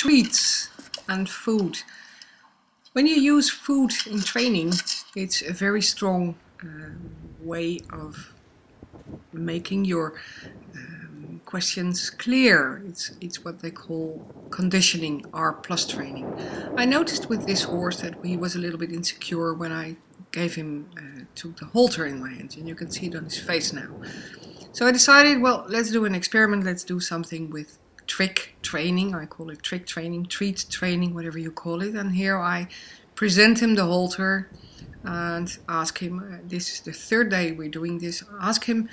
treats and food. When you use food in training, it's a very strong way of making your questions clear. It's what they call conditioning, R+ training. I noticed with this horse that he was a little bit insecure when I gave him took the halter in my hands, and you can see it on his face now. So I decided, well, let's do an experiment. Let's do something with trick training. I call it trick training, treat training, whatever you call it. And here I present him the halter and ask him, this is the third day we're doing this, ask him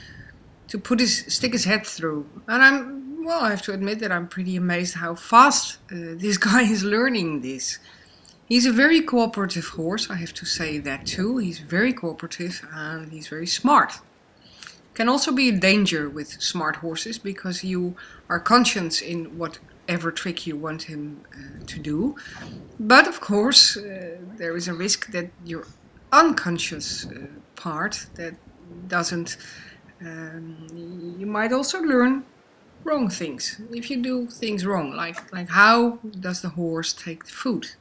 to stick his head through. And I have to admit that I'm pretty amazed how fast this guy is learning this. He's a very cooperative horse, I have to say that too. He's very cooperative and he's very smart. Can also be a danger with smart horses because you are conscious in whatever trick you want him to do. But of course, there is a risk that your unconscious part that doesn't, you might also learn wrong things. If you do things wrong, like how does the horse take the food?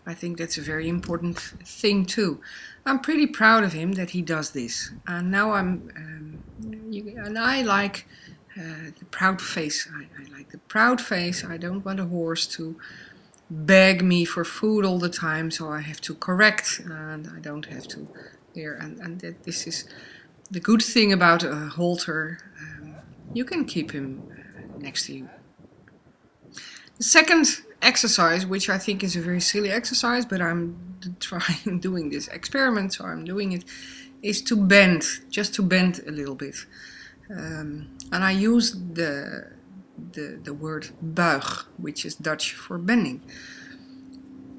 I think that's a very important thing too. I'm pretty proud of him that he does this. And now I like the proud face. I like the proud face. I don't want a horse to beg me for food all the time, so I have to correct, and I don't have to here. And that this is the good thing about a halter. You can keep him next to you. The second exercise, which I think is a very silly exercise, but I'm doing this experiment, so I'm doing it, is to bend, just to bend a little bit. And I use the word buig, which is Dutch for bending.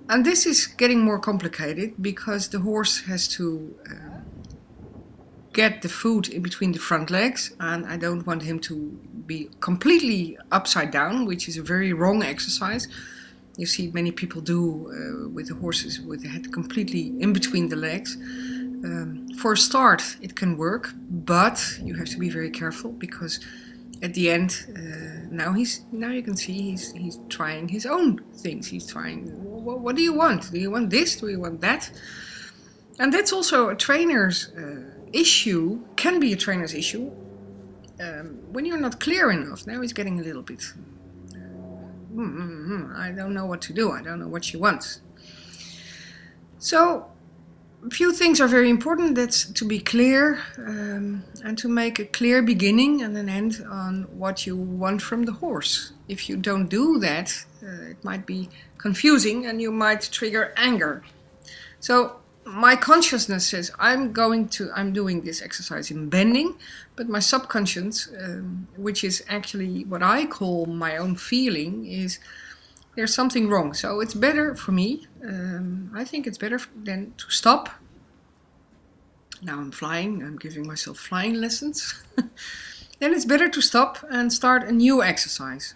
And this is getting more complicated because the horse has to get the food in between the front legs, and I don't want him to be completely upside down, which is a very wrong exercise. You see many people do with the horses with the head completely in between the legs. For a start it can work, but you have to be very careful because at the end, now you can see he's trying his own things. He's trying, what do you want? Do you want this? Do you want that? And that's also a trainer's issue, can be a trainer's issue, when you're not clear enough. Now he's getting a little bit, I don't know what to do, I don't know what she wants. So a few things are very important. That's to be clear and to make a clear beginning and an end on what you want from the horse. If you don't do that, it might be confusing and you might trigger anger. So my consciousness says I'm doing this exercise in bending, but my subconscious, which is actually what I call my own feeling, is there's something wrong. So it's better for me, I think it's better than to stop. Now I'm flying, I'm giving myself flying lessons. Then it's better to stop and start a new exercise.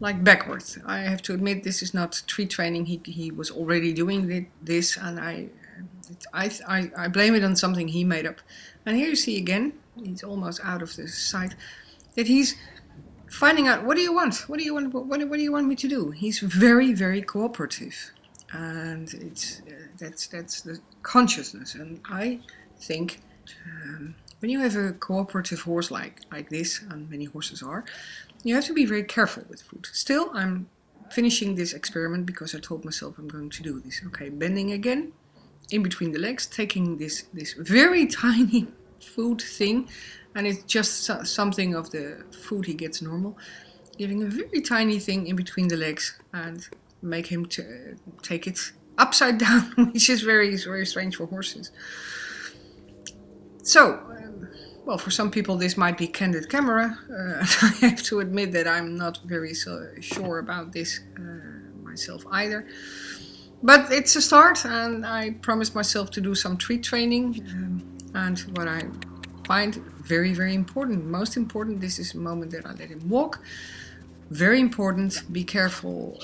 Like backwards. I have to admit this is not tree training. He was already doing this, and I blame it on something he made up. And here you see again, he's almost out of the sight, that he's finding out, what do you want? What do you want? What do you want me to do? He's very, very cooperative, and it's that's the consciousness. And I think when you have a cooperative horse like this, and many horses are, you have to be very careful with food. Still, I'm finishing this experiment because I told myself I'm going to do this. Okay, bending again, in between the legs, taking this very tiny food thing, and it's just something of the food he gets normal, giving a very tiny thing in between the legs and make him take it upside down, which is very, very strange for horses. So, well, for some people this might be candid camera. I have to admit that I'm not very sure about this myself either. But it's a start, and I promised myself to do some treat training. And what I find very, very important, most important, this is the moment that I let him walk. Very important, be careful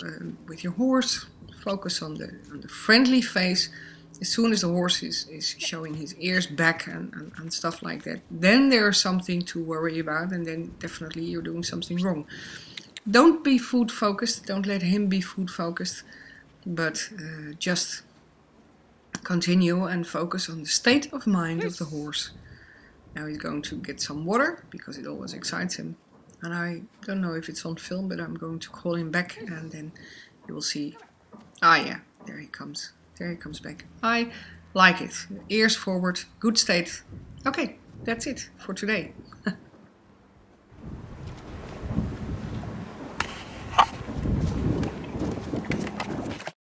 with your horse. Focus on the friendly face. As soon as the horse is showing his ears back and stuff like that, then there's something to worry about, and then definitely you're doing something wrong. Don't be food focused, don't let him be food focused, but just continue and focus on the state of mind of the horse. Now he's going to get some water because it always excites him. And I don't know if it's on film, but I'm going to call him back and then you will see. Ah yeah, there he comes. There he comes back. I like it. Ears forward, good state. Okay, that's it for today.